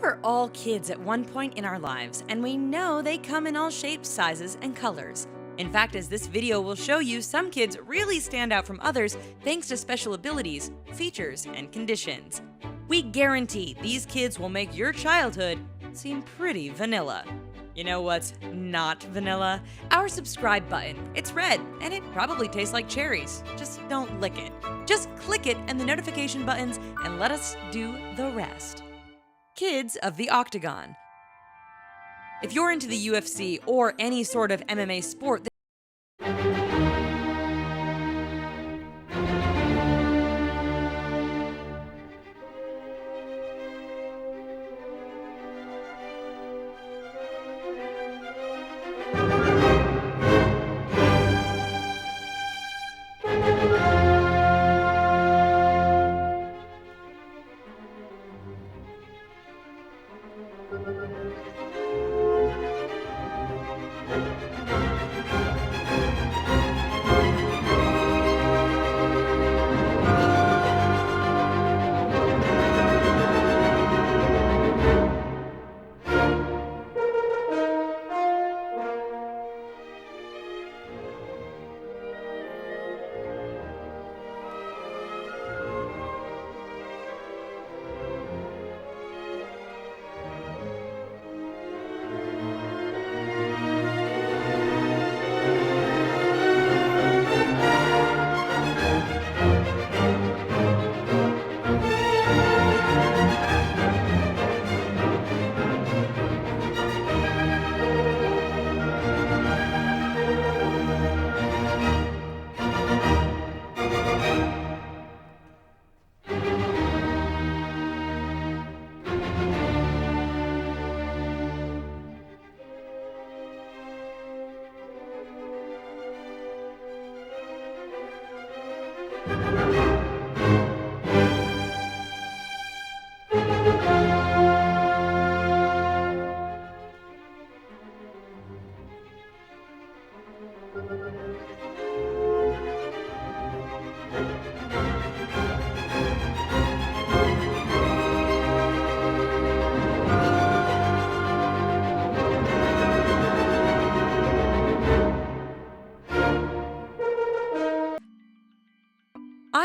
were all kids at one point in our lives, and we know they come in all shapes, sizes, and colors. In fact, as this video will show you, some kids really stand out from others thanks to special abilities, features, and conditions. We guarantee these kids will make your childhood seem pretty vanilla. You know what's not vanilla? Our subscribe button. It's red, and it probably tastes like cherries. Just don't lick it. Just click it and the notification buttons and let us do the rest. Kids of the Octagon. If you're into the UFC or any sort of MMA sport,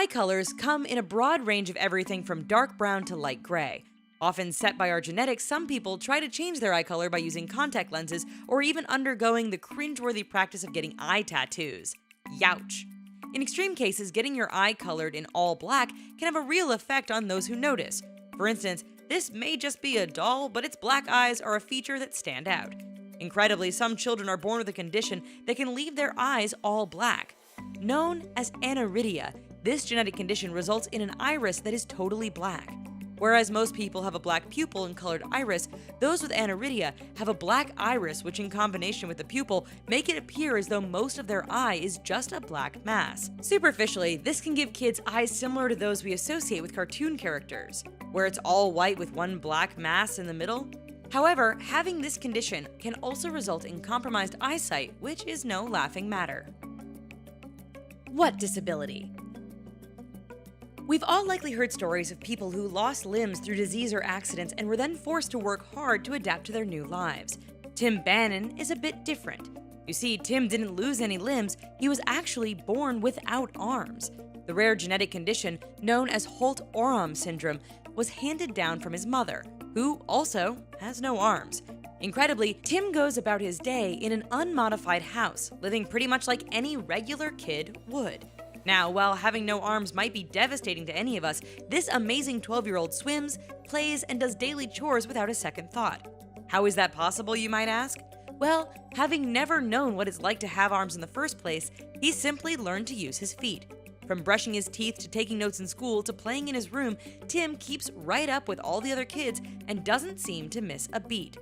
eye colors come in a broad range of everything from dark brown to light gray. Often set by our genetics, some people try to change their eye color by using contact lenses or even undergoing the cringeworthy practice of getting eye tattoos. Youch! In extreme cases, getting your eye colored in all black can have a real effect on those who notice. For instance, this may just be a doll, but its black eyes are a feature that stand out. Incredibly, some children are born with a condition that can leave their eyes all black. Known as aniridia, this genetic condition results in an iris that is totally black. Whereas most people have a black pupil and colored iris, those with aniridia have a black iris which in combination with the pupil make it appear as though most of their eye is just a black mass. Superficially, this can give kids eyes similar to those we associate with cartoon characters, where it's all white with one black mass in the middle. However, having this condition can also result in compromised eyesight, which is no laughing matter. What disability? We've all likely heard stories of people who lost limbs through disease or accidents and were then forced to work hard to adapt to their new lives. Tim Bannon is a bit different. You see, Tim didn't lose any limbs, he was actually born without arms. The rare genetic condition known as Holt-Oram syndrome was handed down from his mother, who also has no arms. Incredibly, Tim goes about his day in an unmodified house, living pretty much like any regular kid would. Now, while having no arms might be devastating to any of us, this amazing 12-year-old swims, plays, and does daily chores without a second thought. How is that possible, you might ask? Well, having never known what it's like to have arms in the first place, he simply learned to use his feet. From brushing his teeth to taking notes in school to playing in his room, Tim keeps right up with all the other kids and doesn't seem to miss a beat.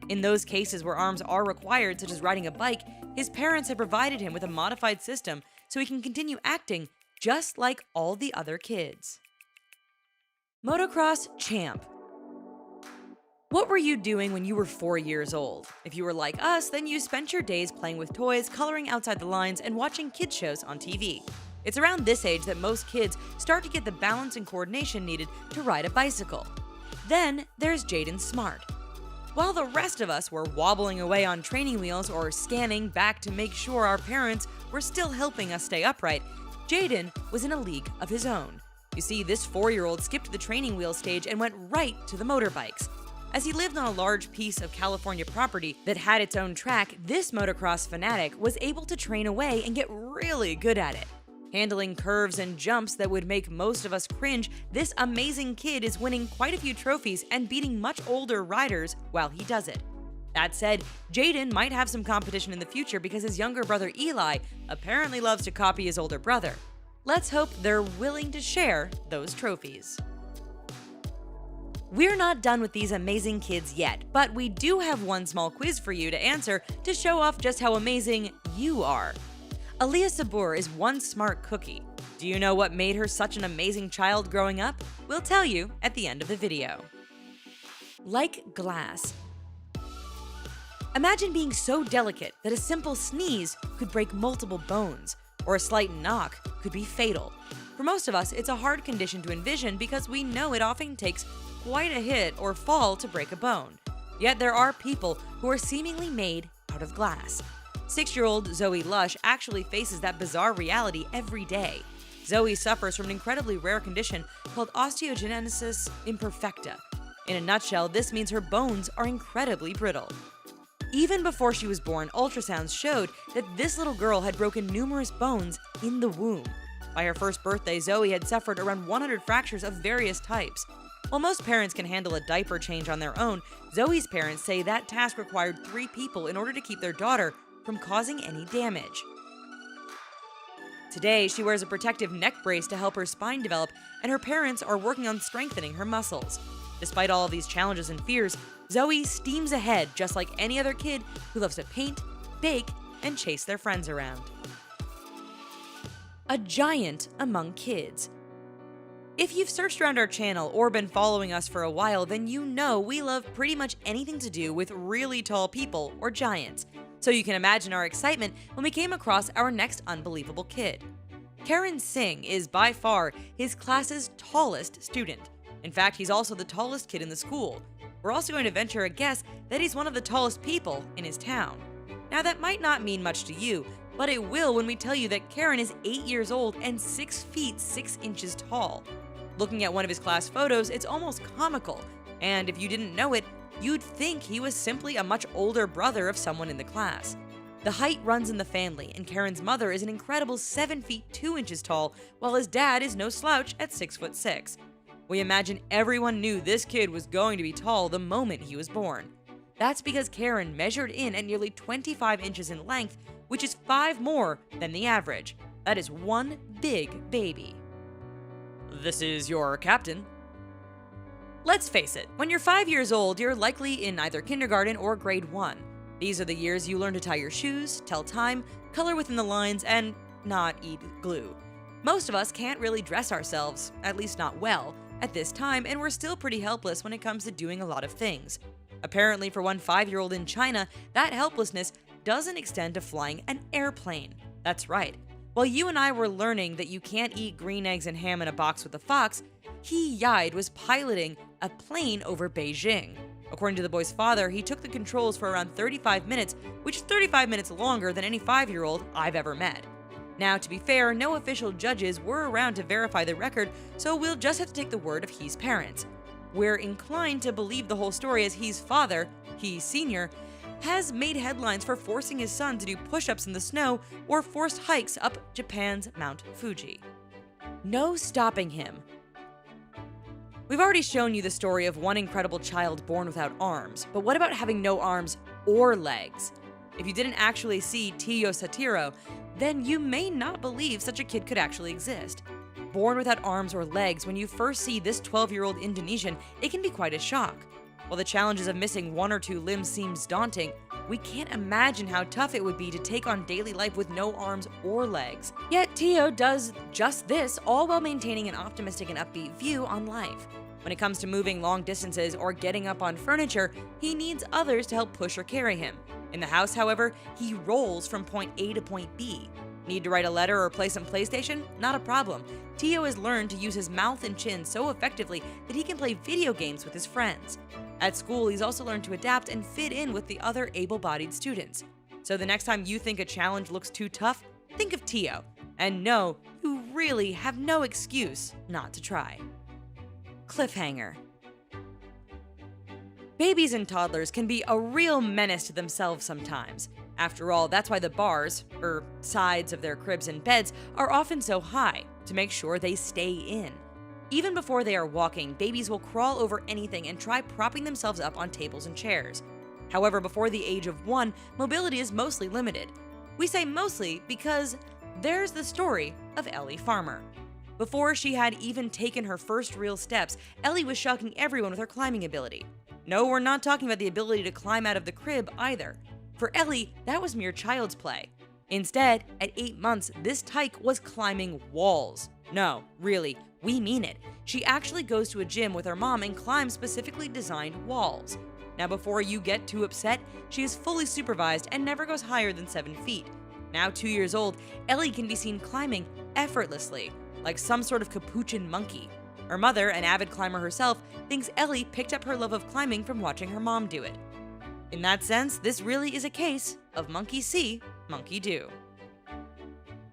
In those cases where arms are required, such as riding a bike, his parents have provided him with a modified system so he can continue acting just like all the other kids. Motocross champ. What were you doing when you were 4 years old? If you were like us, then you spent your days playing with toys, coloring outside the lines, and watching kids shows on TV. It's around this age that most kids start to get the balance and coordination needed to ride a bicycle. Then there's Jaden Smart. While the rest of us were wobbling away on training wheels or scanning back to make sure our parents were still helping us stay upright, Jaden was in a league of his own. You see, this 4-year-old skipped the training wheel stage and went right to the motorbikes. As he lived on a large piece of California property that had its own track, this motocross fanatic was able to train away and get really good at it. Handling curves and jumps that would make most of us cringe, this amazing kid is winning quite a few trophies and beating much older riders while he does it. That said, Jaden might have some competition in the future because his younger brother Eli apparently loves to copy his older brother. Let's hope they're willing to share those trophies. We're not done with these amazing kids yet, but we do have one small quiz for you to answer to show off just how amazing you are. Aliyah Sabur is one smart cookie. Do you know what made her such an amazing child growing up? We'll tell you at the end of the video. Like glass. Imagine being so delicate that a simple sneeze could break multiple bones, or a slight knock could be fatal. For most of us, it's a hard condition to envision because we know it often takes quite a hit or fall to break a bone. Yet there are people who are seemingly made out of glass. 6-year-old Zoe Lush actually faces that bizarre reality every day. Zoe suffers from an incredibly rare condition called osteogenesis imperfecta. In a nutshell, this means her bones are incredibly brittle. Even before she was born, ultrasounds showed that this little girl had broken numerous bones in the womb. By her first birthday, Zoe had suffered around 100 fractures of various types. While most parents can handle a diaper change on their own, Zoe's parents say that task required 3 people in order to keep their daughter from causing any damage. Today, she wears a protective neck brace to help her spine develop, and her parents are working on strengthening her muscles. Despite all of these challenges and fears, Zoe steams ahead just like any other kid who loves to paint, bake, and chase their friends around. A giant among kids. If you've searched around our channel or been following us for a while, then you know we love pretty much anything to do with really tall people or giants. So you can imagine our excitement when we came across our next unbelievable kid. Karan Singh is by far his class's tallest student. In fact, he's also the tallest kid in the school. We're also going to venture a guess that he's one of the tallest people in his town. Now that might not mean much to you, but it will when we tell you that Karan is 8 years old and 6 feet 6 inches tall. Looking at one of his class photos, it's almost comical, and if you didn't know it, you'd think he was simply a much older brother of someone in the class. The height runs in the family, and Karan's mother is an incredible 7 feet 2 inches tall, while his dad is no slouch at 6 foot 6. We imagine everyone knew this kid was going to be tall the moment he was born. That's because Karan measured in at nearly 25 inches in length, which is 5 more than the average. That is one big baby. This is your captain. Let's face it, when you're 5 years old, you're likely in either kindergarten or grade 1. These are the years you learn to tie your shoes, tell time, color within the lines, and not eat glue. Most of us can't really dress ourselves, at least not well, at this time, and we're still pretty helpless when it comes to doing a lot of things. Apparently, for one 5-year-old in China, that helplessness doesn't extend to flying an airplane. That's right. While you and I were learning that you can't eat green eggs and ham in a box with a fox, He Yide was piloting a plane over Beijing. According to the boy's father, he took the controls for around 35 minutes, which is 35 minutes longer than any 5-year-old I've ever met. Now, to be fair, no official judges were around to verify the record, so we'll just have to take the word of He's parents. We're inclined to believe the whole story as He's father, He Sr., has made headlines for forcing his son to do push-ups in the snow or forced hikes up Japan's Mount Fuji. No stopping him. We've already shown you the story of one incredible child born without arms, but what about having no arms or legs? If you didn't actually see Tio Satiro, then you may not believe such a kid could actually exist. Born without arms or legs, when you first see this 12-year-old Indonesian, it can be quite a shock. While the challenges of missing 1 or 2 limbs seems daunting, we can't imagine how tough it would be to take on daily life with no arms or legs. Yet Tio does just this, all while maintaining an optimistic and upbeat view on life. When it comes to moving long distances or getting up on furniture, he needs others to help push or carry him. In the house, however, he rolls from point A to point B. Need to write a letter or play some PlayStation? Not a problem. Tio has learned to use his mouth and chin so effectively that he can play video games with his friends. At school, he's also learned to adapt and fit in with the other able-bodied students. So the next time you think a challenge looks too tough, think of Tio. And know you really have no excuse not to try. Cliffhanger. Babies and toddlers can be a real menace to themselves sometimes. After all, that's why the bars, or sides of their cribs and beds, are often so high, to make sure they stay in. Even before they are walking, babies will crawl over anything and try propping themselves up on tables and chairs. However, before the age of 1, mobility is mostly limited. We say mostly because there's the story of Ellie Farmer. Before she had even taken her first real steps, Ellie was shocking everyone with her climbing ability. No, we're not talking about the ability to climb out of the crib either. For Ellie, that was mere child's play. Instead, at 8 months, this tyke was climbing walls. No, really, we mean it. She actually goes to a gym with her mom and climbs specifically designed walls. Now, before you get too upset, she is fully supervised and never goes higher than 7 feet. Now 2 years old, Ellie can be seen climbing effortlessly, like some sort of capuchin monkey. Her mother, an avid climber herself, thinks Ellie picked up her love of climbing from watching her mom do it. In that sense, this really is a case of monkey see, monkey do.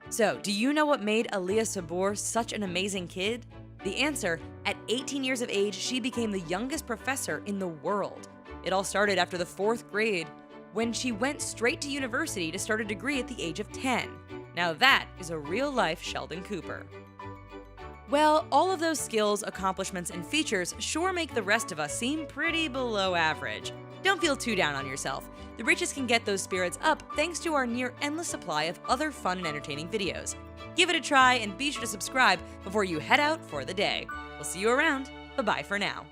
So, do you know what made Aaliyah Sabor such an amazing kid? The answer, at 18 years of age, she became the youngest professor in the world. It all started after the 4th grade, when she went straight to university to start a degree at the age of 10. Now that is a real-life Sheldon Cooper. Well, all of those skills, accomplishments, and features sure make the rest of us seem pretty below average. Don't feel too down on yourself. The Riches can get those spirits up thanks to our near-endless supply of other fun and entertaining videos. Give it a try and be sure to subscribe before you head out for the day. We'll see you around. Bye-bye for now.